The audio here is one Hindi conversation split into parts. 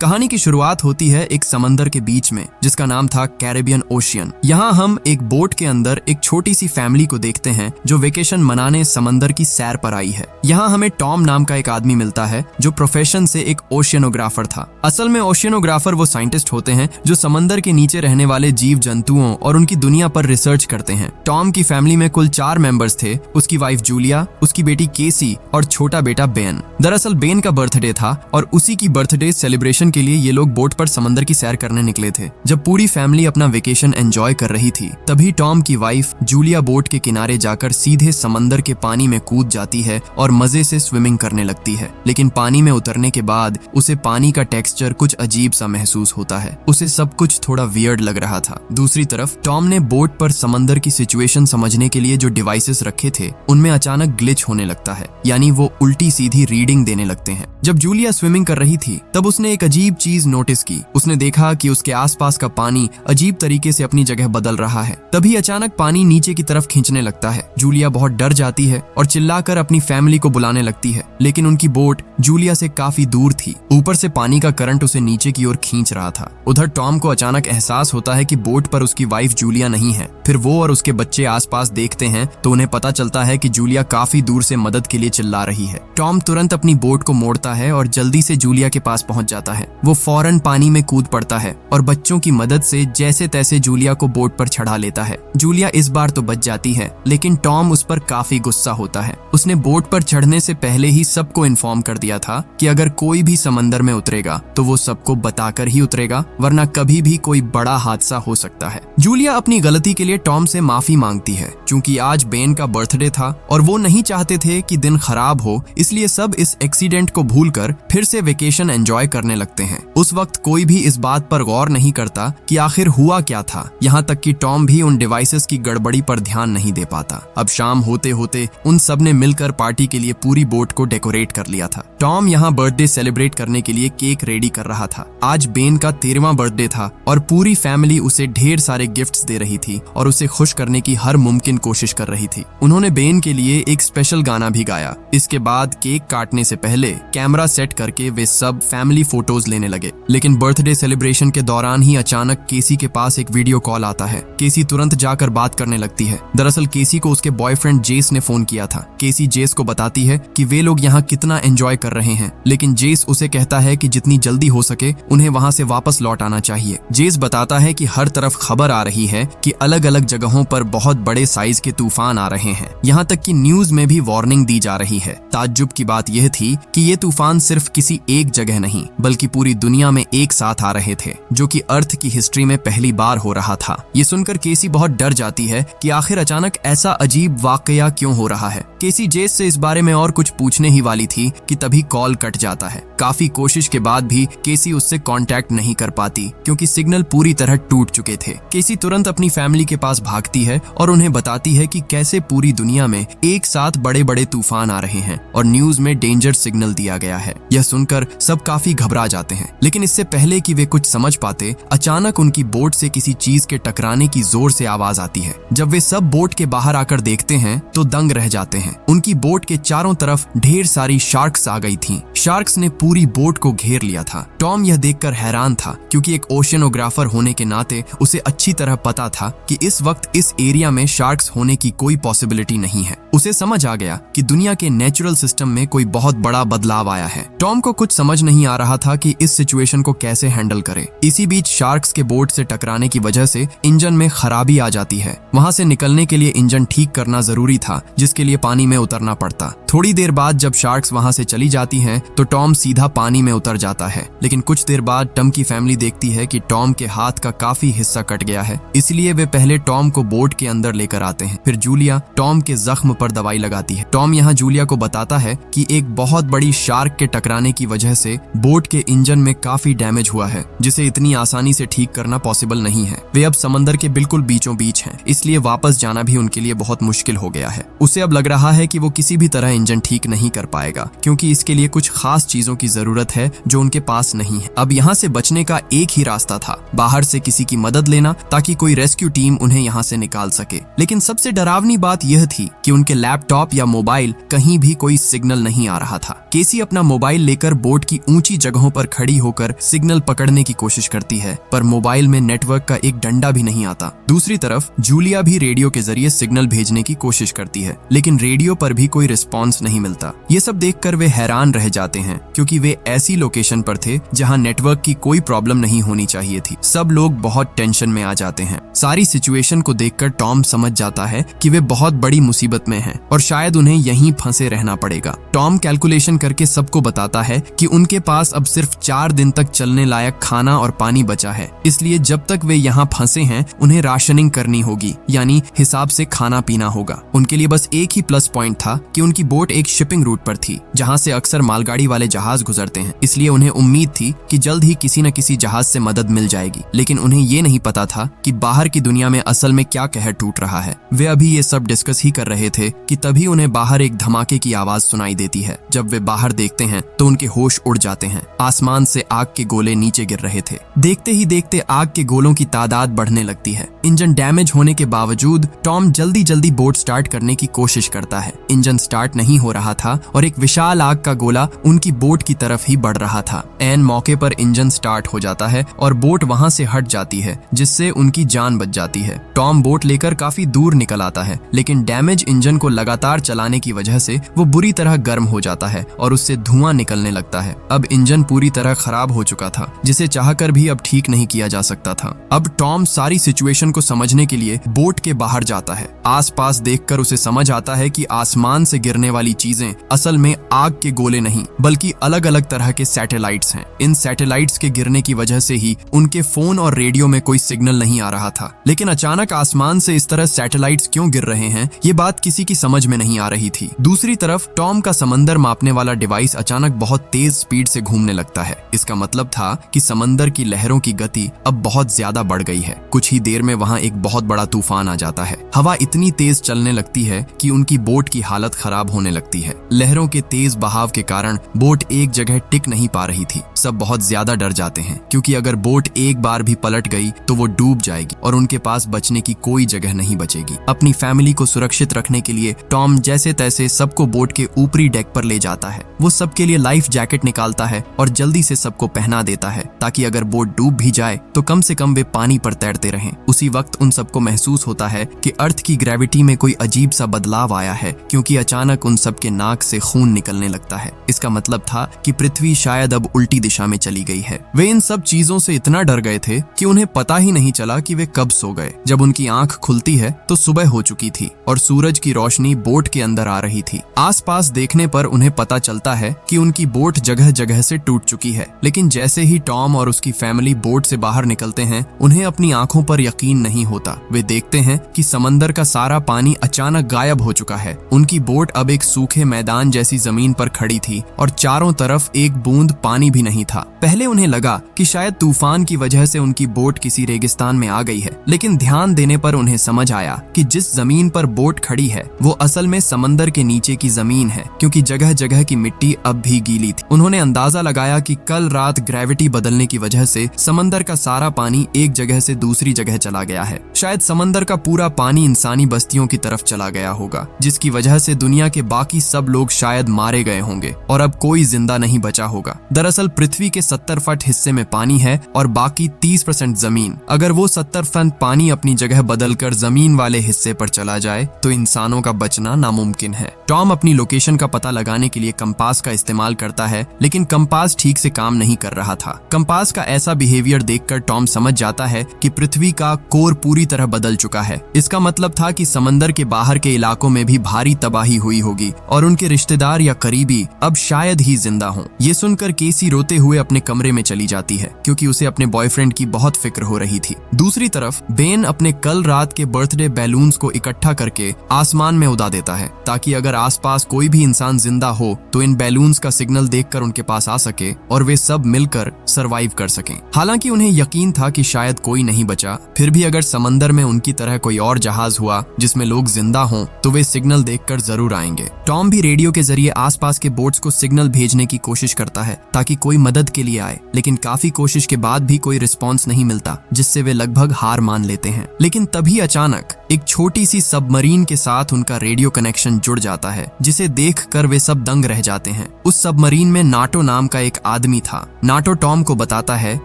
कहानी की शुरुआत होती है एक समंदर के बीच में जिसका नाम था कैरेबियन ओशियन। यहाँ हम एक बोट के अंदर एक छोटी सी फैमिली को देखते हैं जो वेकेशन मनाने समंदर की सैर पर आई है। यहाँ हमें टॉम नाम का एक आदमी मिलता है जो प्रोफेशन से एक ओशियनोग्राफर था। असल में ओशियनोग्राफर वो साइंटिस्ट होते हैं जो समंदर के नीचे रहने वाले जीव जंतुओं और उनकी दुनिया पर रिसर्च करते हैं। टॉम की फैमिली में कुल 4 मेंबर्स थे, उसकी वाइफ जूलिया, उसकी बेटी केसी और छोटा बेटा बेन। दरअसल बेन का बर्थडे था और उसी की बर्थडे सेलिब्रेशन के लिए ये लोग बोट पर समंदर की सैर करने निकले थे। जब पूरी फैमिली अपना वेकेशन एंजॉय कर रही थी तभी टॉम की वाइफ जूलिया बोट के किनारे जाकर सीधे समंदर के पानी में कूद जाती है और मजे से स्विमिंग करने लगती है। लेकिन पानी में उतरने के बाद उसे पानी का टेक्सचर कुछ अजीब सा महसूस होता है। उसे सब कुछ थोड़ा वियर्ड लग रहा था। दूसरी तरफ टॉम ने बोट पर समंदर की सिचुएशन समझने के लिए जो डिवाइसेस रखे थे उनमें अचानक ग्लिच होने लगता है, यानी वो उल्टी सीधी रीडिंग देने लगते हैं। जब जूलिया स्विमिंग कर रही थी तब उसने एक अजीब चीज नोटिस की। उसने देखा कि उसके आसपास का पानी अजीब तरीके से अपनी जगह बदल रहा है। तभी अचानक पानी नीचे की तरफ खींचने लगता है। जूलिया बहुत डर जाती है और चिल्लाकर अपनी फैमिली को बुलाने लगती है, लेकिन उनकी बोट जूलिया से काफी दूर थी। ऊपर से पानी का करंट उसे नीचे की ओर खींच रहा था। उधर टॉम को अचानक एहसास होता है कि बोट पर उसकी वाइफ जूलिया नहीं है। फिर वो और उसके बच्चे आसपास देखते हैं तो उन्हें पता चलता है कि जूलिया काफी दूर से मदद के लिए चिल्ला रही है। टॉम तुरंत अपनी बोट को मोड़ता है और जल्दी से जूलिया के पास पहुंच जाता है। वो फौरन पानी में कूद पड़ता है और बच्चों की मदद से जैसे तैसे जूलिया को बोट पर चढ़ा लेता है। जूलिया इस बार तो बच जाती है, लेकिन टॉम उस पर काफी गुस्सा होता है। उसने बोट पर चढ़ने से पहले ही सबको इन्फॉर्म कर दिया था कि अगर कोई भी समंदर में उतरेगा तो वो सबको बताकर ही उतरेगा, वरना कभी भी कोई बड़ा हादसा हो सकता है। जूलिया अपनी गलती के लिए टॉम से माफी मांगती है। क्योंकि आज बेन का बर्थडे था और वो नहीं चाहते थे कि दिन खराब हो, इसलिए सब इस एक्सीडेंट को भूलकर फिर से वेकेशन एंजॉय करने लगते हैं। उस वक्त कोई भी इस बात पर गौर नहीं करता कि आखिर हुआ क्या था, यहाँ तक कि टॉम भी उन डिवाइसेस की गड़बड़ी पर ध्यान नहीं दे पाता। अब शाम होते होते उन सब ने मिलकर पार्टी के लिए पूरी बोट को डेकोरेट कर लिया था। टॉम यहाँ बर्थडे सेलिब्रेट करने के लिए केक रेडी कर रहा था। आज बेन का 13वां बर्थडे था और पूरी फैमिली उसे ढेर सारे गिफ्ट्स दे रही थी और उसे खुश करने की हर मुमकिन कोशिश कर रही थी। उन्होंने बेन के लिए एक स्पेशल गाना भी गाया। इसके बाद केक काटने से पहले कैमरा सेट करके वे सब फैमिली फोटोज लेने लगे। लेकिन बर्थडे सेलिब्रेशन के दौरान ही अचानक केसी के पास एक वीडियो कॉल आता है। केसी तुरंत जाकर बात करने लगती है। दरअसल केसी को उसके बॉयफ्रेंड जेस ने फोन किया था। केसी जेस को बताती है कि वे लोग यहाँ कितना एंजॉय कर रहे हैं, लेकिन जेस उसे कहता है कि जितनी जल्दी हो सके उन्हें वहाँ से वापस लौट आना चाहिए। जेस बताता है कि हर तरफ खबर आ रही है कि अलग अलग जगहों पर बहुत बड़े साइज के तूफान आ रहे हैं। यहाँ तक कि न्यूज में भी वार्निंग दी जा रही है। ताज्जुब की बात यह थी कि ये तूफान सिर्फ किसी एक जगह नहीं बल्कि पूरी दुनिया में एक साथ आ रहे थे, जो कि अर्थ की हिस्ट्री में पहली बार हो रहा था। ये सुनकर केसी बहुत डर जाती है कि आखिर अचानक ऐसा अजीब वाकया क्यों हो रहा है। केसी जेस से इस बारे में और कुछ पूछने ही वाली थी कि तभी कॉल कट जाता है। काफी कोशिश के बाद भी केसी उससे कांटेक्ट नहीं कर पाती क्योंकि सिग्नल पूरी तरह टूट चुके थे। केसी तुरंत अपनी फैमिली के पास भागती है और उन्हें बताती है कि कैसे पूरी दुनिया में एक साथ बड़े बड़े तूफान आ रहे हैं और न्यूज में डेंजर सिग्नल दिया गया है। यह सुनकर सब काफी घबरा जाते हैं, लेकिन इससे पहले कि वे कुछ समझ पाते अचानक उनकी बोट से किसी चीज के टकराने की जोर से आवाज आती है। जब वे सब बोट के बाहर आकर देखते हैं तो दंग रह जाते हैं। उनकी बोट के चारों तरफ ढेर सारी शार्क्स आ गई थीं। शार्क्स ने पूरी बोट को घेर लिया था। टॉम यह देखकर हैरान था क्योंकि एक ओशियनोग्राफर होने के नाते उसे अच्छी तरह पता था कि इस वक्त इस एरिया में शार्क्स होने की कोई पॉसिबिलिटी नहीं है। उसे समझ आ गया कि दुनिया के नेचुरल सिस्टम में कोई बहुत बड़ा बदलाव आया है। टॉम को कुछ समझ नहीं आ रहा था कि इस सिचुएशन को कैसे हैंडल करे। इसी बीच शार्क्स के बोट से टकराने की वजह से इंजन में खराबी आ जाती है। वहां से निकलने के लिए इंजन ठीक करना जरूरी था, जिसके लिए पानी में उतरना पड़ता। थोड़ी देर बाद जब शार्क्स वहां से चली जाती हैं तो टॉम सीधा पानी में उतर जाता है। लेकिन कुछ देर बाद टॉम की फैमिली देखती है कि टॉम के हाथ का काफी हिस्सा कट गया है, इसलिए वे पहले टॉम को बोट के अंदर लेकर आते हैं। फिर जूलिया टॉम के जख्म पर दवाई लगाती है। टॉम यहाँ जूलिया को बताता है कि एक बहुत बड़ी शार्क के टकराने की वजह से बोट के इंजन में काफी डैमेज हुआ है, जिसे इतनी आसानी से ठीक करना पॉसिबल नहीं है। वे अब समंदर के बिल्कुल बीचों बीच हैं, इसलिए वापस जाना भी उनके लिए बहुत मुश्किल हो गया है। उसे अब लग रहा है कि वो किसी भी तरह इंजन ठीक नहीं कर पाएगा, क्योंकि इसके लिए कुछ खास चीजों की जरूरत है जो उनके पास नहीं है। अब यहाँ से बचने का एक ही रास्ता था, बाहर से किसी की मदद लेना ताकि कोई रेस्क्यू टीम उन्हें यहाँ से निकाल सके। लेकिन सबसे डरावनी बात यह थी कि उनके लैपटॉप या मोबाइल कहीं भी कोई सिग्नल नहीं आ रहा था। केसी अपना मोबाइल लेकर बोट की ऊंची जगहों पर खड़ी होकर सिग्नल पकड़ने की कोशिश करती है, पर मोबाइल में नेटवर्क का एक डंडा भी नहीं आता। दूसरी तरफ जूलिया भी रेडियो के जरिए सिग्नल भेजने की कोशिश करती है, लेकिन रेडियो पर भी कोई रिस्पॉन्स नहीं मिलता। ये सब देखकर वे हैरान रह जाते हैं, क्योंकि वे ऐसी लोकेशन पर थे जहां नेटवर्क की कोई प्रॉब्लम नहीं होनी चाहिए थी। सब लोग बहुत टेंशन में आ जाते हैं। सारी सिचुएशन को देखकर टॉम समझ जाता है कि वे बहुत बड़ी मुसीबत में हैं और शायद उन्हें यहीं फंसे रहना पड़ेगा। टॉम कैलकुलेशन करके सबको बताता है कि उनके पास अब सिर्फ 4 दिन तक चलने लायक खाना और पानी बचा है, इसलिए जब तक वे यहाँ फंसे हैं उन्हें राशनिंग करनी होगी, यानी हिसाब से खाना पीना होगा। उनके लिए बस एक ही प्लस पॉइंट था कि उनकी बोट एक शिपिंग रूट पर थी, जहाँ से अक्सर मालगाड़ी वाले जहाज गुजरते हैं, इसलिए उन्हें उम्मीद थी कि जल्द ही किसी न किसी जहाज से मदद मिल जाएगी। लेकिन उन्हें ये नहीं पता था कि बाहर की दुनिया में असल में क्या कहर टूट रहा है। वे अभी ये सब डिस्कस ही कर रहे थे कि तभी उन्हें बाहर एक धमाके की आवाज सुनाई देती है। जब वे बाहर देखते हैं तो उनके होश उड़ जाते हैं। आसमान से आग के गोले नीचे गिर रहे थे। देखते ही देखते आग के गोलों की तादाद बढ़ने लगती है। इंजन डैमेज होने के बावजूद टॉम जल्दी जल्दी बोट स्टार्ट करने की कोशिश करता है। इंजन स्टार्ट नहीं हो रहा था और एक विशाल आग का गोला उनकी बोट की तरफ ही बढ़ रहा था। ऐन मौके पर इंजन स्टार्ट हो जाता है और बोट वहां से हट जाती है, जिससे उनकी जान बच जाती है। टॉम बोट लेकर काफी दूर निकल आता है, लेकिन डैमेज इंजन को लगातार चलाने की वजह से वो बुरी तरह गर्म हो जाता है और उससे धुआं निकलने लगता है। अब इंजन पूरी तरह खराब हो चुका था, जिसे चाहकर भी अब ठीक नहीं किया जा सकता था। अब टॉम सारी सिचुएशन को समझने के लिए बोट के बाहर जाता है। आसपास देखकर उसे समझ आता है कि आसमान से गिरने वाली चीजें असल में आग के गोले नहीं, बल्कि अलग अलग तरह के सैटेलाइट्स हैं। इन सैटेलाइट्स के गिरने की वजह से ही उनके फोन और रेडियो में कोई सिग्नल नहीं आ रहा था। लेकिन अचानक आसमान से इस तरह सैटेलाइट्स क्यों गिर रहे हैं, ये बात किसी की समझ में नहीं आ रही थी। दूसरी तरफ टॉम का समंदर मापने वाला डिवाइस अचानक बहुत तेज स्पीड से घूमने लगता है। इसका मतलब था कि समंदर की लहरों की गति अब बहुत ज्यादा बढ़ गई है। कुछ ही देर में वहां एक बहुत बड़ा तूफान आ जाता है। हवा इतनी तेज चलने लगती है कि उनकी बोट की हालत खराब होने लगती है। लहरों के तेज बहाव के कारण बोट एक जगह टिक नहीं पा रही थी। सब बहुत ज्यादा डर जाते हैं, क्योंकि अगर बोट एक बार भी पलट गई तो वो डूब जाएगी और उनके पास बचने की कोई जगह नहीं बचेगी। अपनी फैमिली को सुरक्षित रखने के लिए टॉम जैसे तैसे सबको बोट के ऊपरी डेक पर ले जाता है। वो सबके लिए लाइफ जैकेट निकालता है और जल्दी से सबको पहना देता है, ताकि अगर बोट डूब भी जाए तो कम से कम वे पानी पर तैरते रहें। उसी वक्त उन सबको महसूस होता है कि अर्थ की ग्रेविटी में कोई अजीब सा बदलाव आया है, क्योंकि अचानक उन सबके नाक से खून निकलने लगता है। इसका मतलब था कि पृथ्वी शायद अब उल्टी दिशा में चली गई है। वे इन सब चीजों से इतना डर गए थे कि उन्हें पता ही नहीं चला कि वे कब सो गए। जब उनकी आंख खुलती है तो सुबह हो चुकी थी और सूरज की रोशनी बोट के अंदर आ रही थी। आसपास देखने पर उन्हें पता चलता है कि उनकी बोट जगह जगह से टूट चुकी है। लेकिन जैसे ही टॉम और उसकी फैमिली बोट से बाहर निकलते हैं, उन्हें अपनी आंखों पर यकीन नहीं होता। वे देखते हैं कि समंदर का सारा पानी अचानक गायब हो चुका है। उनकी बोट अब एक सूखे मैदान जैसी जमीन पर खड़ी थी और चारों तरफ एक बूंद पानी भी नहीं था। पहले उन्हें लगा कि शायद तूफान की वजह से उनकी बोट किसी रेगिस्तान में आ गई है, लेकिन ध्यान देने पर उन्हें समझ आया कि जिस जमीन पर बोट खड़ी है वो असल में समंदर के नीचे की जमीन है, क्योंकि जगह जगह की मिट्टी अब भी गीली थी। उन्होंने अंदाजा लगाया कि कल रात ग्रेविटी बदलने की वजह से समंदर का सारा पानी एक जगह से दूसरी जगह चला गया है। शायद समंदर का पूरा पानी इंसानी बस्तियों की तरफ चला गया होगा, जिसकी वजह से दुनिया के बाकी सब लोग शायद मारे गए होंगे और अब कोई जिंदा नहीं बचा होगा। दरअसल पृथ्वी के 70 फुट हिस्से में पानी है और बाकी 30% जमीन। अगर वो 70 फुट पानी अपनी जगह बदलकर जमीन वाले हिस्से पर चला जाए तो इंसानों का बचना नामुमकिन है। टॉम अपनी लोकेशन का पता लगाने के लिए कंपास का इस्तेमाल करता है, लेकिन कंपास ठीक से काम नहीं कर रहा था। कंपास का ऐसा बिहेवियर देखकर टॉम समझ जाता है कि पृथ्वी का कोर पूरी तरह बदल चुका है। इसका मतलब था कि समंदर के बाहर के इलाकों में भी भारी तबाही हुई होगी और उनके रिश्तेदार या करीबी अब शायद ही जिंदा हों। ये सुनकर केसी रोते हुए अपने कमरे में चली जाती है, क्योंकि उसे अपने बॉयफ्रेंड की बहुत फिक्र हो रही थी। दूसरी तरफ बेन अपने कल रात के बर्थडे बैलून्स को इकट्ठा करके आसमान में उड़ा देता है, ताकि अगर आसपास कोई भी इंसान जिंदा हो तो इन बैलून्स का सिग्नल देखकर उनके पास आ सके और वे सब मिलकर सरवाइव कर सकें। हालांकि उन्हें यकीन था कि शायद कोई नहीं बचा, फिर भी अगर समंदर में उनकी तरह कोई और जहाज हुआ जिसमें लोग जिंदा हों तो वे सिग्नल देखकर जरूर आएंगे। टॉम भी रेडियो के जरिए आसपास के बोट्स को सिग्नल भेजने की कोशिश करता है ताकि कोई मदद के लिए आए, लेकिन काफी कोशिश के बाद भी कोई रिस्पॉन्स नहीं मिलता, जिससे वे लगभग हार मान लेते हैं। लेकिन तभी अचानक एक छोटी सी सबमरीन के साथ उनका रेडियो कनेक्शन जुड़ जाता है, जिसे देखकर वे सब दंग रह जाते हैं। उस सबमरीन में नाटो नाम का एक आदमी था। नाटो टॉम को बताता है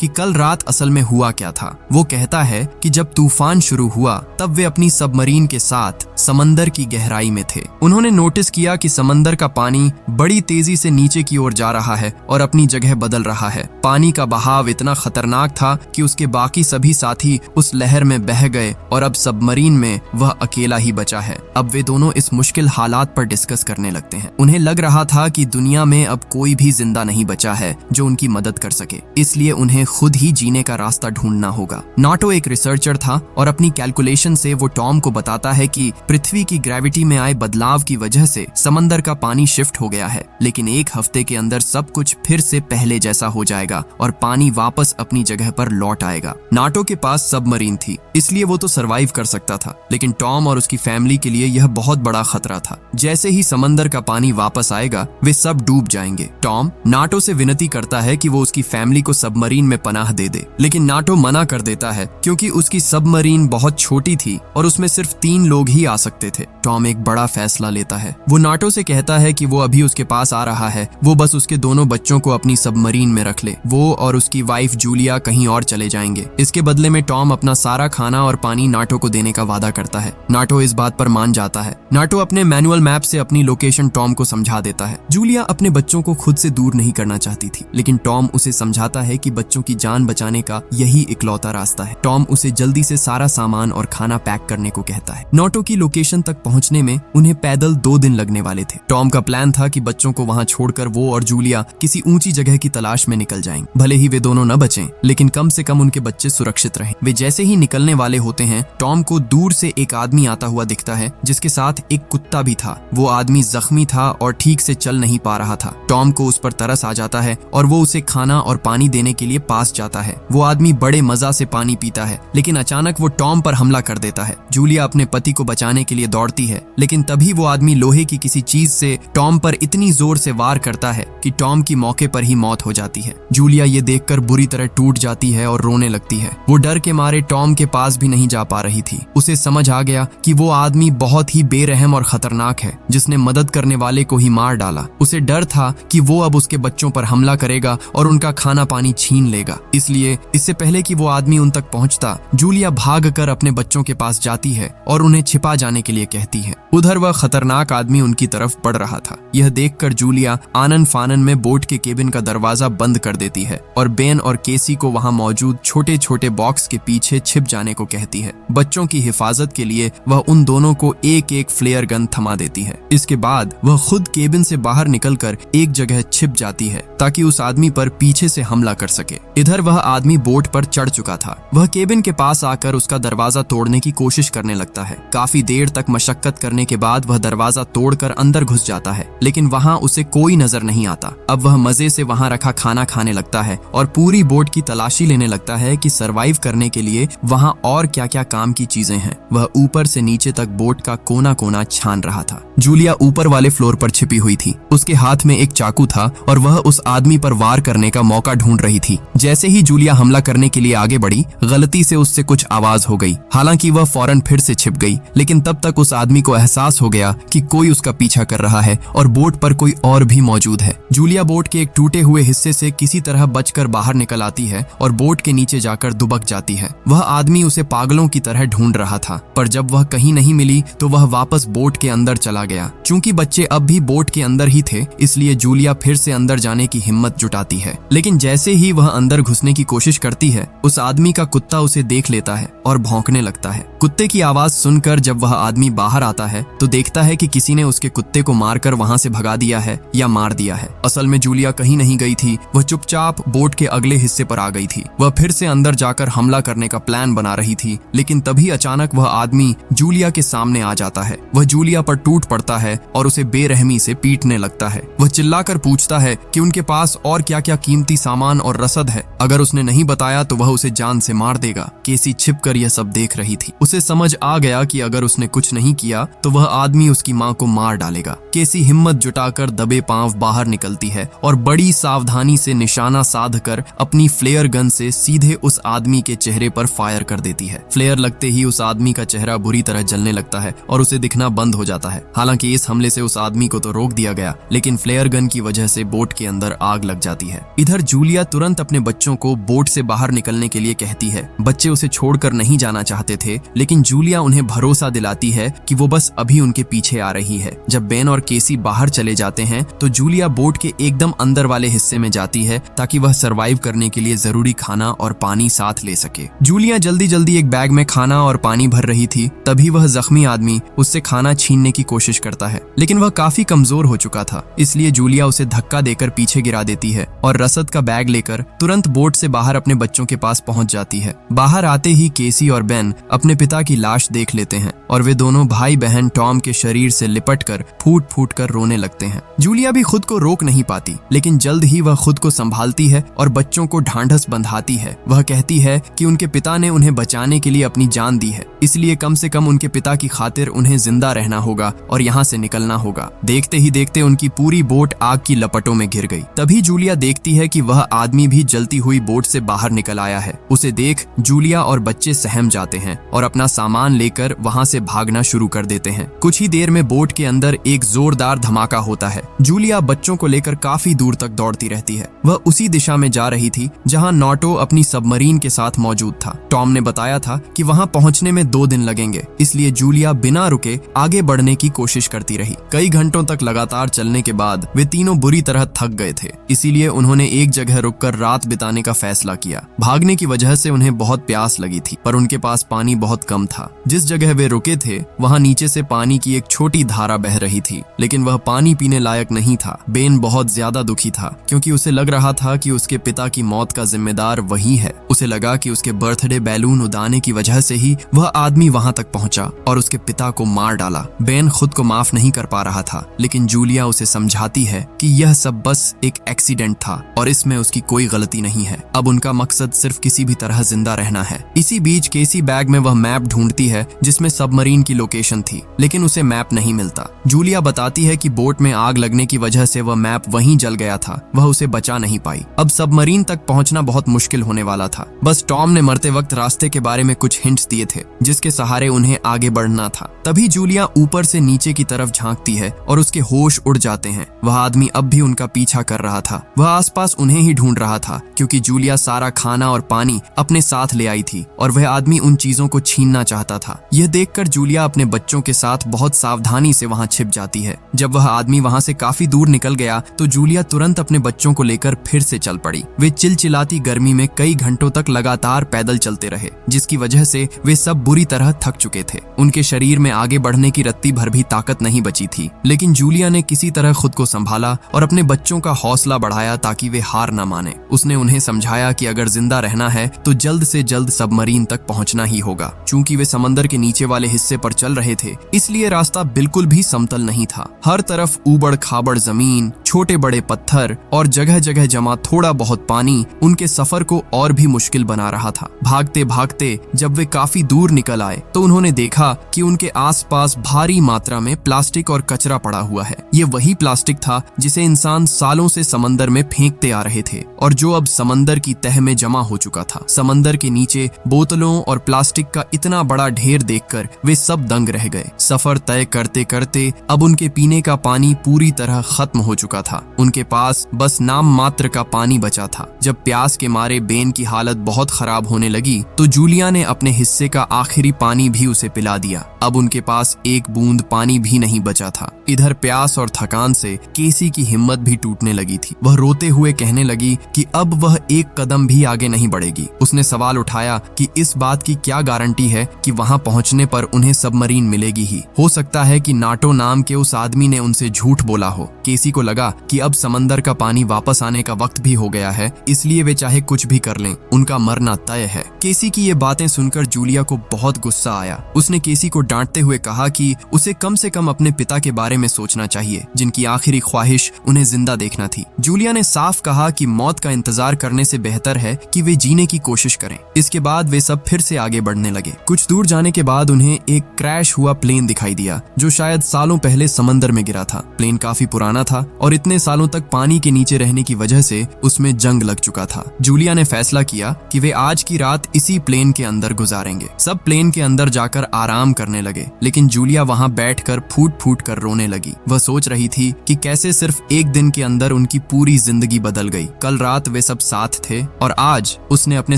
कि कल रात असल में हुआ क्या था। वो कहता है कि जब तूफान शुरू हुआ तब वे अपनी सबमरीन के साथ समंदर की गहराई में थे। उन्होंने नोटिस किया कि समंदर का पानी बड़ी तेजी से नीचे की ओर जा रहा है और अपनी जगह बदल रहा है। पानी का बहाव इतना खतरनाक था कि उसके बाकी सभी साथी उस लहर में बह गए और अब सबमरीन में वह अकेला ही बचा है। अब वे दोनों इस मुश्किल हालात पर डिस्कस करने लगते हैं। उन्हें लग रहा था कि दुनिया में अब कोई भी जिंदा नहीं बचा है जो उनकी मदद कर सके, इसलिए उन्हें खुद ही जीने का रास्ता ढूंढना होगा। नाटो एक रिसर्चर था और अपनी कैलकुलेशन से वो टॉम को बताता है कि पृथ्वी की ग्रेविटी में आए बदलाव की वजह से समंदर का पानी शिफ्ट हो गया है, लेकिन एक हफ्ते के अंदर सब कुछ फिर से पहले जैसा हो जाएगा और पानी वापस अपनी जगह पर लौट आएगा। नाटो के पास सबमरीन थी, इसलिए वो तो सरवाइव कर सकता था, लेकिन टॉम और उसकी फैमिली के लिए यह बहुत बड़ा खतरा था। जैसे ही समंदर का पानी वापस आएगा वे सब डूब जाएंगे। टॉम नाटो से विनती करता है कि वो उसकी फैमिली को सबमरीन में पनाह दे दे, लेकिन नाटो मना कर देता है क्योंकि उसकी सबमरीन बहुत छोटी थी और उसमें सिर्फ 3 लोग ही आ सकते थे। टॉम एक बड़ा फैसला लेता है। वो नाटो से कहता है कि वो अभी उसके पास आ रहा है, वो बस उसके दोनों बच्चों को अपनी सबमरीन में रख ले। वो और उसकी वाइफ जूलिया कहीं और चले जाएंगे। इसके बदले में टॉम अपना सारा खाना और पानी नाटो को देने का वादा करता है। नाटो इस बात पर मान जाता है। नाटो अपने मैनुअल मैप से अपनी लोकेशन टॉम को समझा देता है। जूलिया अपने बच्चों को खुद से दूर नहीं करना चाहती थी, लेकिन टॉम उसे समझाता है कि बच्चों की जान बचाने का यही इकलौता रास्ता है। टॉम उसे जल्दी से सारा सामान और खाना पैक करने को कहता है। नाटो की लोकेशन तक पहुंचने में उन्हें पैदल 2 दिन लगने वाले थे। टॉम का प्लान था कि बच्चों को वहां छोड़कर वो और जूलिया किसी ऊंची जगह की तलाश में निकल जाएंगे। भले ही वे दोनों न बचें, लेकिन कम से कम उनके बच्चे सुरक्षित रहें। वे जैसे ही निकलने वाले होते हैं, टॉम को दूर से एक आदमी आता हुआ दिखता है, जिसके साथ एक कुत्ता भी था। वो आदमी जख्मी था और ठीक से चल नहीं पा रहा था। टॉम को उस पर तरस आ जाता है और वो उसे खाना और पानी देने के लिए पास जाता है। वो आदमी बड़े मजा से पानी पीता है, लेकिन अचानक वो टॉम पर हमला कर देता है। जूलिया अपने पति को बचाने के लिए दौड़ती है, लेकिन तभी वो आदमी लोहे की किसी चीज से टॉम पर इतनी जोर से वार करता है कि टॉम की मौके पर ही मौत हो जाती है। जूलिया ये देखकर बुरी तरह टूट जाती है और रोने लगती है। वो डर के मारे टॉम के पास भी नहीं जा पा रही थी। उसे समझ आ गया कि वो आदमी बहुत ही बेरहम और खतरनाक है, जिसने मदद करने वाले को ही मार डाला। उसे डर था कि वो अब उसके बच्चों पर हमला करेगा और उनका खाना पानी छीन लेगा। इसलिए इससे पहले कि वो आदमी उन तक पहुंचता, जूलिया भागकर अपने बच्चों के पास जाती है और उन्हें छिपा जाने के लिए कहती है। उधर वह खतरनाक आदमी उनकी तरफ बढ़ रहा था। यह देखकर जूलिया आनन फानन में बोट के केबिन का दरवाजा बंद कर देती है और बेन और केसी को वहां मौजूद छोटे छोटे बॉक्स के पीछे छिप जाने को कहती है। बच्चों की हिफाजत के लिए वह उन दोनों को एक एक फ्लेयर गन थमा देती है। इसके बाद वह खुद केबिन से बाहर निकलकर एक जगह छिप जाती है ताकि उस आदमी पर पीछे से हमला कर सके। इधर वह आदमी बोट पर चढ़ चुका था। वह केबिन के पास आकर उसका दरवाजा तोड़ने की कोशिश करने लगता है। काफी देर तक मशक्कत करने के बाद वह दरवाजा तोड़कर अंदर घुस जाता है, लेकिन वहां उसे कोई नजर नहीं आता। अब वह मजे से वहां रखा खाना खाने लगता है और पूरी बोट की तलाशी लेने लगता है कि सरवाइव करने के लिए वहां और क्या क्या काम की चीजें हैं। वह ऊपर से नीचे तक बोट का कोना कोना छान रहा था। जूलिया ऊपर वाले फ्लोर पर छिपी हुई थी। उसके हाथ में एक चाकू था और वह उस आदमी पर वार करने का मौका ढूंढ रही थी। जैसे ही जूलिया हमला करने के लिए आगे बढ़ी, गलती से उससे कुछ आवाज हो गई। हालांकि वह फौरन फिर से छिप गई, लेकिन तब तक उस आदमी को एहसास हो गया कि कोई उसका पीछा कर रहा है और बोट पर कोई और भी मौजूद है। जूलिया बोट के एक टूटे हुए हिस्से से किसी तरह बचकर बाहर निकल आती है और बोट के नीचे जाकर दुबक जाती है। वह आदमी उसे पागलों की तरह ढूंढ रहा था, पर जब वह कहीं नहीं मिली तो वह वापस बोट के अंदर चला गया। चूंकि बच्चे अब भी बोट के अंदर ही थे, इसलिए जूलिया फिर से अंदर जाने की हिम्मत जुटाती है। लेकिन जैसे ही वह अंदर घुसने की कोशिश करती है, उस आदमी का कुत्ता उसे देख लेता है और भौंकने लगता है। कुत्ते की आवाज सुनकर जब वह आदमी बाहर आता है तो देखता है कि किसी ने उसके कुत्ते को मारकर वहां से भगा दिया है या मार दिया है। असल में जूलिया कहीं नहीं गई थी, वह चुपचाप बोट के अगले हिस्से पर आ गई थी। वह फिर से अंदर जाकर हमला करने का प्लान बना रही थी, लेकिन तभी अचानक वह आदमी जूलिया के सामने आ जाता है। वह जूलिया पर टूट पड़ता है और उसे बेरहमी से पीटने लगता है। वह चिल्लाकर पूछता है कि उनके पास और क्या क्या कीमती सामान और रसद है। अगर उसने नहीं बताया तो वह उसे जान से मार देगा। केसी छिपकर यह सब देख रही थी। उसे समझ आ गया कि अगर उसने कुछ नहीं किया तो वह आदमी उसकी माँ को मार डालेगा। केसी हिम्मत जुटाकर दबे पांव बाहर निकलती है और बड़ी सावधानी से निशाना साधकर अपनी फ्लेयर गन से सीधे उस आदमी के चेहरे पर फायर कर देती है। फ्लेयर लगते ही उस आदमी आदमी का चेहरा बुरी तरह जलने लगता है और उसे दिखना बंद हो जाता है। हालांकि इस हमले से उस आदमी को तो रोक दिया गया, लेकिन फ्लेयर गन की वजह से बोट के अंदर आग लग जाती है। इधर जूलिया तुरंत अपने बच्चों को बोट से बाहर निकलने के लिए कहती है। बच्चे उसे छोड़कर नहीं जाना चाहते थे, लेकिन जूलिया उन्हें भरोसा दिलाती है कि वो बस अभी उनके पीछे आ रही है। जब बेन और केसी बाहर चले जाते हैं तो जूलिया बोट के एकदम अंदर वाले हिस्से में जाती है ताकि वह सरवाइव करने के लिए जरूरी खाना और पानी साथ ले सके। जूलिया जल्दी जल्दी एक बैग में खाना और पानी भर रही थी, तभी वह जख्मी आदमी उससे खाना छीनने की कोशिश करता है, लेकिन वह काफी कमजोर हो चुका था, इसलिए जूलिया उसे धक्का देकर पीछे गिरा देती है और रसद का बैग लेकर तुरंत बोट से बाहर अपने बच्चों के पास पहुंच जाती है। बाहर आते ही केसी और बेन अपने पिता की लाश देख लेते हैं और वे दोनों भाई बहन टॉम के शरीर से लिपटकर फूट फूट कर रोने लगते हैं। जूलिया भी खुद को रोक नहीं पाती, लेकिन जल्द ही वह खुद को संभालती है और बच्चों को ढांढस बंधाती है। वह कहती है कि उनके पिता ने उन्हें बचाने के लिए अपनी जान दी है, इसलिए कम से कम उनके पिता की खातिर उन्हें जिंदा रहना होगा और यहाँ से निकलना होगा। देखते ही देखते उनकी पूरी बोट आग की लपटों में घिर गई। तभी जूलिया देखती है कि वह आदमी भी जलती हुई बोट से बाहर निकल आया है। उसे देख जूलिया और बच्चे सहम जाते हैं और अपना सामान लेकर वहाँ से भागना शुरू कर देते हैं। कुछ ही देर में बोट के अंदर एक जोरदार धमाका होता है। जूलिया बच्चों को लेकर काफी दूर तक दौड़ती रहती है। वह उसी दिशा में जा रही थी जहाँ नॉटो अपनी सबमरीन के साथ मौजूद था। टॉम ने बताया था कि वहाँ पहुँचने में 2 दिन लगेंगे, इसलिए जूलिया बिना रुके आगे बढ़ने की कोशिश करती रही। कई घंटों तक लगातार चलने के बाद वे तीनों बुरी तरह थक गए थे, इसीलिए उन्होंने एक जगह रुककर रात बिताने का फैसला किया। भागने की वजह से उन्हें बहुत प्यास लगी थी, पर उनके पास पानी बहुत कम था। जिस जगह वे रुके थे वहाँ नीचे से पानी की एक छोटी धारा बह रही थी, लेकिन वह पानी पीने लायक नहीं था। बेन बहुत ज्यादा दुखी था क्योंकि उसे लग रहा था कि उसके पिता की मौत का जिम्मेदार वही है। उसे लगा कि उसके बर्थडे बैलून उड़ाने की वजह से ही वह आदमी वहां तक पहुंचा और उसके पिता को मार डाला। बेन खुद को माफ नहीं कर पा रहा था, लेकिन जूलिया उसे समझाती है कि यह सब बस एक एक्सीडेंट था और इसमें उसकी कोई गलती नहीं है। अब उनका मकसद सिर्फ किसी भी तरह जिंदा रहना है। इसी बीच केसी बैग में वह मैप ढूंढती है जिसमें सबमरीन की लोकेशन थी, लेकिन उसे मैप नहीं मिलता। जूलिया बताती है कि बोट में आग लगने की वजह से वह मैप वहीं जल गया था, वह उसे बचा नहीं पाई। अब सबमरीन तक पहुंचना बहुत मुश्किल होने वाला था। बस टॉम ने मरते वक्त रास्ते के बारे में कुछ हिंट्स दिए थे जिसके सहारे उन्हें आगे बढ़ना था। तभी जूलिया ऊपर से नीचे की तरफ झांकती है और उसके होश उड़ जाते हैं। वह आदमी अब भी उनका पीछा कर रहा था। वह आसपास उन्हें ही ढूंढ रहा था क्योंकि जूलिया सारा खाना और पानी अपने साथ ले आई थी और वह आदमी उन चीजों को छीनना चाहता था। यह देखकर जूलिया अपने बच्चों के साथ बहुत सावधानी से वहां छिप जाती है। जब वह आदमी वहां से काफी दूर निकल गया तो जूलिया तुरंत अपने बच्चों को लेकर फिर से चल पड़ी। वे चिलचिलाती गर्मी में कई घंटों तक लगातार पैदल चलते रहे, जिसकी वजह से वे सब बुरी तरह थक चुके थे। उनके शरीर में आगे बढ़ने की रत्ती भर भी ताकत नहीं बची थी, लेकिन जूलिया ने किसी तरह खुद को संभाला और अपने बच्चों का हौसला बढ़ाया ताकि वे हार न माने। उसने उन्हें समझाया कि अगर जिंदा रहना है तो जल्द से जल्द सबमरीन तक पहुंचना ही होगा। चूंकि वे समंदर के नीचे वाले हिस्से पर चल रहे थे, इसलिए रास्ता बिल्कुल भी समतल नहीं था। हर तरफ ऊबड़ खाबड़ जमीन, छोटे बड़े पत्थर और जगह जगह जमा थोड़ा बहुत पानी उनके सफर को और भी मुश्किल बना रहा था। भागते भागते जब वे काफी दूर निकल आए तो उन्होंने देखा कि उनके आसपास भारी मात्रा में प्लास्टिक और कचरा पड़ा हुआ है। ये वही प्लास्टिक था जिसे इंसान सालों से समंदर में फेंकते आ रहे थे और जो अब समंदर की तह में जमा हो चुका था। समंदर के नीचे बोतलों और प्लास्टिक का इतना बड़ा ढेर देखकर वे सब दंग रह गए। सफर तय करते करते अब उनके पीने का पानी पूरी तरह खत्म हो चुका था। उनके पास बस नाम मात्र का पानी बचा था। जब प्यास के मारे बेन की हालत बहुत खराब होने लगी तो जूलिया ने अपने हिस्से का आखिरी पानी भी उसे पिला दिया। अब उनके पास एक बूंद पानी भी नहीं बचा था। इधर प्यास और थकान से केसी की हिम्मत भी टूटने लगी थी। वह रोते हुए कहने लगी कि अब वह एक कदम भी आगे नहीं बढ़ेगी। उसने सवाल उठाया कि इस बात की क्या गारंटी है कि वहां पहुंचने पर उन्हें सबमरीन मिलेगी ही। हो सकता है कि नाटो नाम के उस आदमी ने उनसे झूठ बोला हो। केसी को लगा कि अब समंदर का पानी वापस आने का वक्त भी हो गया है, इसलिए वे चाहे कुछ भी कर लें, उनका मरना तय है। केसी की ये बातें सुनकर जूलिया को बहुत गुस्सा आया। उसने केसी को डांटते हुए कहा कि उसे कम से कम अपने पिता के बारे बारे में सोचना चाहिए, जिनकी आखिरी ख्वाहिश उन्हें जिंदा देखना थी। जूलिया ने साफ कहा कि मौत का इंतजार करने से बेहतर है कि वे जीने की कोशिश करें। इसके बाद वे सब फिर से आगे बढ़ने लगे। कुछ दूर जाने के बाद उन्हें एक क्रैश हुआ प्लेन दिखाई दिया, जो शायद सालों पहले समंदर में गिरा था। प्लेन काफी पुराना था और इतने सालों तक पानी के नीचे रहने की वजह से उसमें जंग लग चुका था। जूलिया ने फैसला किया कि वे आज की रात इसी प्लेन के अंदर गुजारेंगे। सब प्लेन के अंदर जाकर आराम करने लगे, लेकिन जूलिया वहां बैठकर फूट फूट कर रोने लगी। वह सोच रही थी कि कैसे सिर्फ एक दिन के अंदर उनकी पूरी जिंदगी बदल गई। कल रात वे सब साथ थे और आज उसने अपने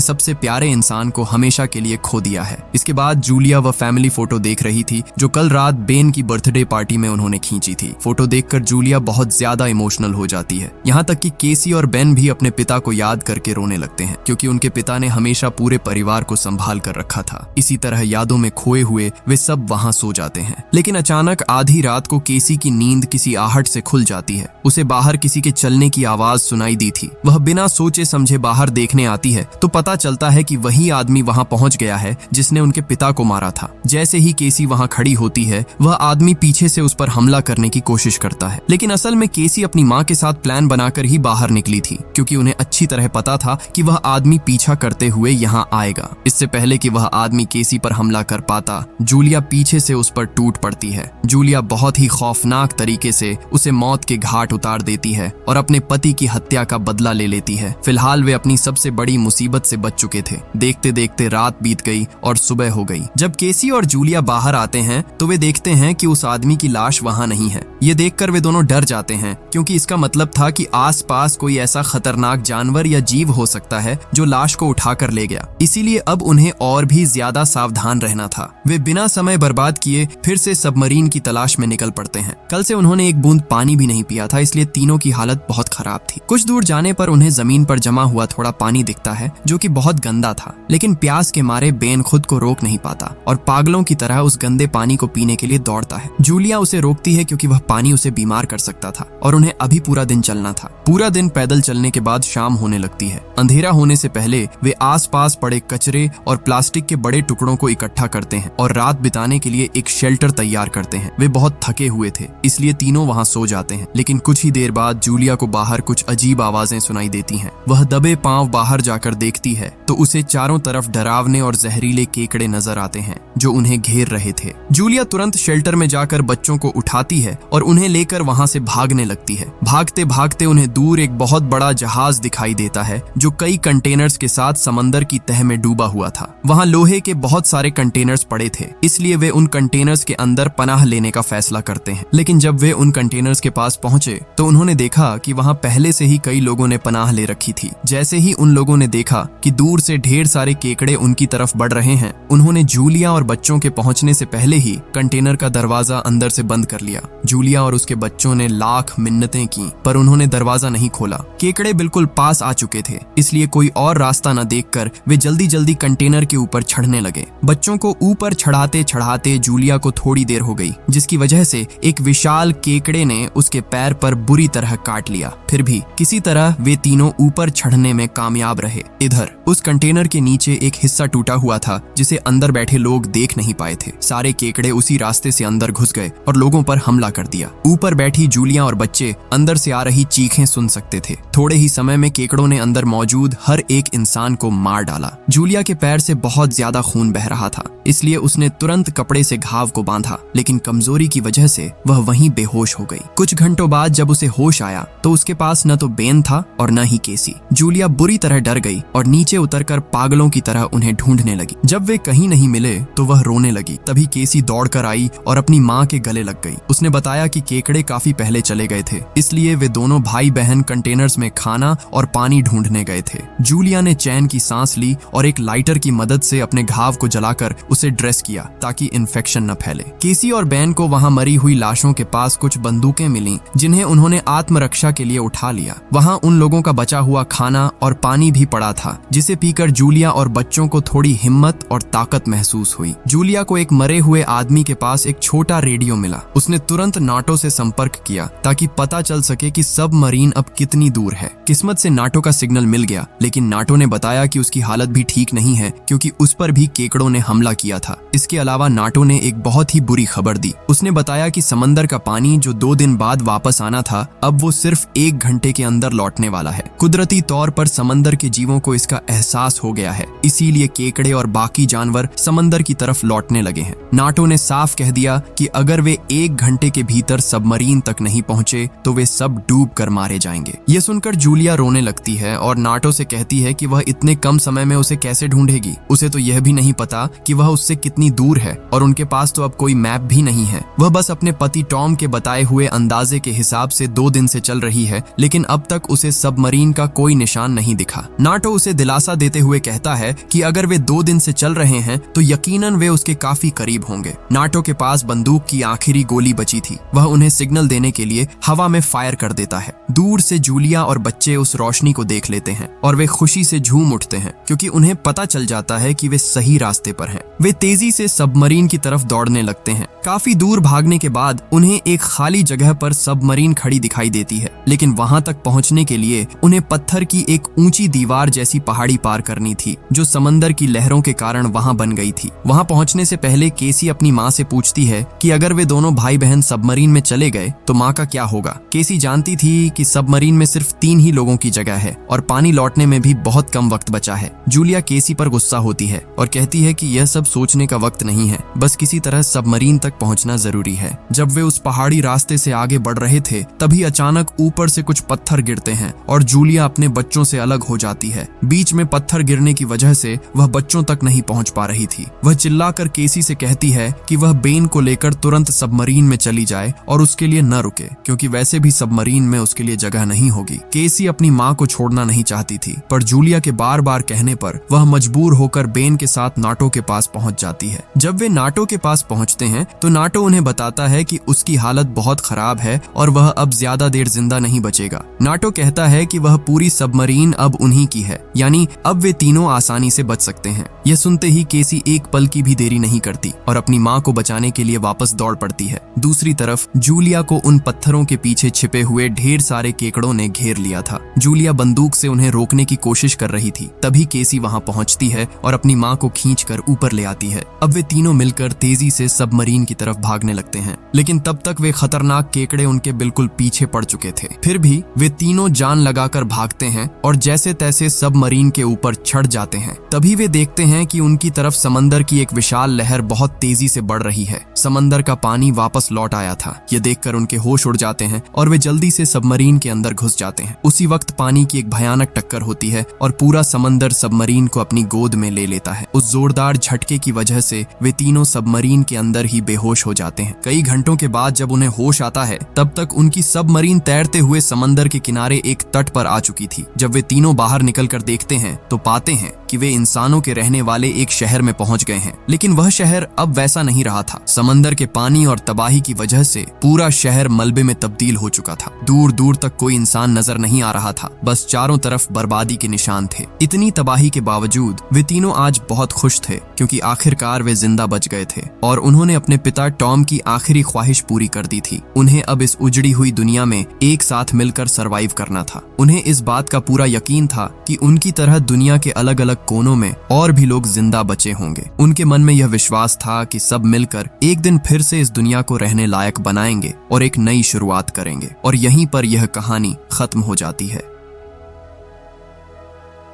सबसे प्यारे इंसान को हमेशा के लिए खो दिया है। इसके बाद जूलिया वह फैमिली फोटो देख रही थी जो कल रात बेन की बर्थडे पार्टी में उन्होंने खींची थी। फोटो देखकर जूलिया बहुत ज्यादा इमोशनल हो जाती है, यहाँ तक कि केसी और बेन भी अपने पिता को याद करके रोने लगते हैं, क्योंकि उनके पिता ने हमेशा पूरे परिवार को संभाल कर रखा था। इसी तरह यादों में खोए हुए वे सब वहाँ सो जाते हैं। लेकिन अचानक आधी रात को केसी की नींद किसी आहट से खुल जाती है। उसे बाहर किसी के चलने की आवाज सुनाई दी थी। वह बिना सोचे समझे बाहर देखने आती है तो पता चलता है कि वही आदमी वहाँ पहुँच गया है जिसने उनके पिता को मारा था। जैसे ही केसी वहाँ खड़ी होती है, वह आदमी पीछे से उस पर हमला करने की कोशिश करता है। लेकिन असल में केसी अपनी माँ के साथ प्लान बनाकर ही बाहर निकली थी, क्योंकि उन्हें अच्छी तरह पता था कि वह आदमी पीछा करते हुए यहाँ आएगा। इससे पहले कि वह आदमी केसी पर हमला कर पाता, जूलिया पीछे से उस पर टूट पड़ती है। जूलिया बहुत ही खौफनाक तरीके से उसे मौत के घाट उतार देती है और अपने पति की हत्या का बदला ले लेती है। फिलहाल वे अपनी सबसे बड़ी मुसीबत से बच चुके थे। देखते देखते रात बीत गई और सुबह हो गई। जब केसी और जूलिया बाहर आते हैं तो वे देखते हैं कि उस आदमी की लाश वहाँ नहीं है। ये देखकर वे दोनों डर जाते हैं, क्योंकि इसका मतलब था कि आसपास कोई ऐसा खतरनाक जानवर या जीव हो सकता है जो लाश को उठाकर ले गया। इसीलिए अब उन्हें और भी ज्यादा सावधान रहना था। वे बिना समय बर्बाद किए फिर से सबमरीन की तलाश में निकल पड़ते हैं। कल से उन्होंने एक बूंद पानी भी नहीं पिया था, इसलिए तीनों की हालत बहुत खराब थी। कुछ दूर जाने पर उन्हें जमीन पर जमा हुआ थोड़ा पानी दिखता है, जो कि बहुत गंदा था। लेकिन प्यास के मारे बेन खुद को रोक नहीं पाता और पागलों की तरह उस गंदे पानी को पीने के लिए दौड़ता है। जूलिया उसे रोकती है, क्योंकि वह पानी उसे बीमार कर सकता था और उन्हें अभी पूरा दिन चलना था। पूरा दिन पैदल चलने के बाद शाम होने लगती है। अंधेरा होने से पहले वे आसपास पड़े कचरे और प्लास्टिक के बड़े टुकड़ों को इकट्ठा करते हैं और रात बिताने के लिए एक शेल्टर तैयार करते हैं। वे बहुत थके हुए थे, इसलिए तीनों वहां सो जाते हैं। लेकिन कुछ ही देर बाद जूलिया को बाहर कुछ अजीब आवाजें सुनाई देती हैं। वह दबे पांव बाहर जाकर देखती है तो उसे चारों तरफ डरावने और जहरीले केकड़े नजर आते हैं जो उन्हें घेर रहे थे। जूलिया तुरंत शेल्टर में जाकर बच्चों को उठाती है और उन्हें लेकर वहां से भागने लगती है। भागते भागते उन्हें दूर एक बहुत बड़ा जहाज दिखाई देता है जो कई कंटेनर्स के साथ समंदर की तह में डूबा हुआ था। वहां लोहे के बहुत सारे कंटेनर्स पड़े थे, इसलिए वे उन कंटेनर्स के अंदर पनाह लेने का फैसला करते हैं। लेकिन जब वे उन कंटेनर्स के पास पहुंचे तो उन्होंने देखा कि वहां पहले से ही कई लोगों ने पनाह ले रखी थी। जैसे ही उन लोगों ने देखा कि दूर से ढेर सारे केकड़े उनकी तरफ बढ़ रहे हैं, उन्होंने जूलिया और बच्चों के पहुंचने से पहले ही कंटेनर का दरवाजा अंदर से बंद कर लिया। जूलिया और उसके बच्चों ने लाख मिन्नतें की, पर उन्होंने दरवाजा नहीं खोला। केकड़े बिल्कुल पास आ चुके थे, इसलिए कोई और रास्ता न देखकर वे जल्दी जल्दी कंटेनर के ऊपर चढ़ने लगे। बच्चों को ऊपर चढ़ाते चढ़ाते जूलिया को थोड़ी देर हो गई, जिसकी वजह से एक विशाल केकड़े ने उसके पैर पर बुरी तरह काट लिया। फिर भी किसी तरह वे तीनों ऊपर चढ़ने में कामयाब रहे। इधर उस कंटेनर के नीचे एक हिस्सा टूटा हुआ था जिसे अंदर बैठे लोग देख नहीं पाए थे। सारे केकड़े उसी रास्ते से अंदर घुस गए और लोगों पर हमला कर दिया। ऊपर बैठी जूलिया और बच्चे अंदर से आ रही चीखें सुन सकते थे। थोड़े ही समय में केकड़ों ने अंदर मौजूद हर एक इंसान को मार डाला। जूलिया के पैर से बहुत ज्यादा खून बह रहा था, इसलिए उसने तुरंत कपड़े से घाव को बांधा, लेकिन कमजोरी की वजह से वह वहीं बेहोश हो गई। कुछ घंटों बाद जब उसे होश आया तो उसके पास न तो बेन था और न ही केसी। जूलिया बुरी तरह डर गई और नीचे उतरकर पागलों की तरह उन्हें ढूंढने लगी। जब वे कहीं नहीं मिले तो वह रोने लगी। तभी केसी दौड़कर आई और अपनी माँ के गले लग गई। उसने बताया कि केकड़े काफी पहले चले गए थे, इसलिए वे दोनों भाई बहन कंटेनर्स में खाना और पानी ढूंढने गए थे। जूलिया ने चैन की सांस ली और एक लाइटर की मदद से अपने घाव को जलाकर उसे ड्रेस किया ताकि इन्फेक्शन न फैले। केसी और बेन को वहां मरी हुई लाशों के पास कुछ बंदूकें मिली, जिन्हें उन्होंने आत्मरक्षा के लिए उठा लिया। वहां उन लोगों का बचा हुआ खाना और पानी भी पड़ा था, जिसे पीकर जूलिया और बच्चों को थोड़ी हिम्मत और ताकत महसूस हुई। जूलिया को एक मरे हुए आदमी के पास एक छोटा रेडियो मिला। उसने तुरंत नाटो से संपर्क किया ताकि पता चल सके कि सबमरीन अब कितनी दूर है। किस्मत से नाटो का सिग्नल मिल गया, लेकिन नाटो ने बताया कि उसकी हालत भी ठीक नहीं है, क्योंकि उस पर भी केकड़ों ने हमला किया था। इसके अलावा नाटो ने एक बहुत ही बुरी खबर दी। उसने बताया कि समंदर का पानी जो 2 दिन बाद वापस आना था, अब वो सिर्फ 1 घंटे के अंदर लौटने वाला है। कुदरती तौर पर समंदर के जीवों को इसका एहसास हो गया है, इसीलिए केकड़े और बाकी जानवर समंदर की तरफ लौटने लगे हैं। नाटो ने साफ कह दिया कि अगर वे 1 घंटे के भीतर सबमरीन तक नहीं पहुंचे तो वे सब डूब कर मारे जाएंगे। ये सुनकर जूलिया रोने लगती है और नाटो से कहती है कि वह इतने कम समय में उसे कैसे ढूंढेगी। उसे तो यह भी नहीं पता कि वह उससे कितनी दूर है और उनके पास तो अब कोई मैप भी नहीं है। वह बस अपने पति टॉम के बताए हुए अंदाजे के हिसाब से 2 दिन से चल रही है, लेकिन अब तक उसे सबमरीन का कोई निशान नहीं दिखा। नाटो उसे दिलासा देते हुए कहता है कि अगर वे 2 दिन से चल रहे हैं तो यकीनन वे उसके काफी करीब होंगे। नाटो के पास बंदूक की आखिरी गोली बची थी। वह उन्हें सिग्नल देने के लिए हवा में फायर कर देता है। दूर से जूलिया और बच्चे उस रोशनी को देख लेते हैं और वे खुशी से झूम उठते हैं, क्योंकि उन्हें पता चल जाता है कि वे सही रास्ते पर हैं। वे तेजी से सबमरीन की तरफ दौड़ने लगते हैं। काफी दूर भागने के बाद उन्हें एक खाली जगह पर सबमरीन खड़ी दिखाई देती है, लेकिन वहां तक पहुंचने के लिए उन्हें पत्थर की एक ऊंची दीवार जैसी पहाड़ी पार करनी थी, जो समंदर की लहरों के कारण वहां बन गई थी। वहां पहुंचने से पहले केसी अपनी माँ से पूछती है कि अगर वे दोनों भाई बहन सबमरीन में चले गए तो माँ का क्या होगा। केसी जानती थी कि सबमरीन में सिर्फ 3 ही लोगों की जगह है और पानी लौटने में भी बहुत कम वक्त बचा है। जूलिया केसी पर गुस्सा होती है और कहती है कि यह सब सोचने का वक्त नहीं है, बस किसी तरह सबमरीन तक पहुंचना जरूरी है। जब वे उस पहाड़ी रास्ते से आगे बढ़ रहे थे, तभी अचानक ऊपर से कुछ पत्थर गिरते हैं और जूलिया अपने बच्चों से अलग हो जाती है। बीच में पत्थर गिरने की वजह से वह बच्चों तक नहीं पहुंच पा रही थी। वह चिल्लाकर केसी से कहती है कि वह बेन को लेकर तुरंत सबमरीन में चली जाए और उसके लिए न रुके, क्योंकि वैसे भी सबमरीन में उसके लिए जगह नहीं होगी। केसी अपनी माँ को छोड़ना नहीं चाहती थी, पर जूलिया के बार बार कहने पर वह मजबूर होकर बेन के साथ नाटो के पास पहुंच जाती है। जब वे नाटो के पास पहुंचते हैं तो नाटो उन्हें बताता है कि उसकी हालत बहुत खराब है और वह अब ज्यादा देर जिंदा नहीं बचेगा। नाटो कहता है कि वह पूरी सबमरीन अब उन्हीं की है, यानी अब वे तीनों आसानी से बच सकते हैं। यह सुनते ही केसी एक पल की भी देरी नहीं करती और अपनी माँ को बचाने के लिए वापस दौड़ पड़ती है। दूसरी तरफ जूलिया को उन पत्थरों के पीछे छिपे हुए ढेर सारे केकड़ों ने घेर लिया था। जूलिया बंदूक से उन्हें रोकने की कोशिश कर रही थी, तभी केसी वहां पहुंचती है और अपनी माँ को खींचकर ऊपर ले आती है। अब वे तीनों मिलकर तेजी से सबमरीन की तरफ भागने लगते हैं, लेकिन तब तक वे खतरनाक केकड़े उनके बिल्कुल पीछे पड़ चुके थे। फिर भी वे तीनों जान लगाकर भागते हैं और जैसे तैसे सबमरीन के ऊपर चढ़ जाते हैं। तभी वे देखते हैं कि उनकी तरफ समंदर की एक विशाल लहर बहुत तेजी से बढ़ रही है। समंदर का पानी वापस लौट आया था। ये देखकर उनके होश उड़ जाते हैं और वे जल्दी से सबमरीन के अंदर घुस जाते हैं। उसी वक्त पानी की एक भयानक टक्कर होती है और पूरा समंदर सबमरीन को अपनी गोद में ले लेता है। उस जोरदार झटके की वजह से वे तीनों सबमरीन के अंदर ही बेहोश हो जाते हैं। कई घंटों के बाद जब उन्हें होश आता है, तब तक उनकी सबमरीन तैरते हुए समंदर के किनारे एक तट पर आ चुकी थी। जब वे तीनों बाहर निकलकर देखते हैं तो पाते हैं कि वे इंसानों के रहने वाले एक शहर में पहुंच गए हैं, लेकिन वह शहर अब वैसा नहीं रहा था। समंदर के पानी और तबाही की वजह से पूरा शहर मलबे में तब्दील हो चुका था। दूर दूर तक कोई इंसान नजर नहीं आ रहा था, बस चारों तरफ बर्बादी के निशान थे। इतनी तबाही के बावजूद वे तीनों आज बहुत खुश थे, क्योंकि आखिरकार वे जिंदा बच गए थे और उन्होंने अपने पिता टॉम की आखिरी ख्वाहिश पूरी कर दी थी। उन्हें अब इस उजड़ी हुई दुनिया में एक साथ मिलकर सरवाइव करना था। उन्हें इस बात का पूरा यकीन था कि उनकी तरह दुनिया के अलग अलग कोनों में और भी लोग जिंदा बचे होंगे। उनके मन में यह विश्वास था कि सब मिलकर एक दिन फिर से इस दुनिया को रहने लायक बनाएंगे और एक नई शुरुआत करेंगे। और यहीं पर यह कहानी खत्म हो जाती है।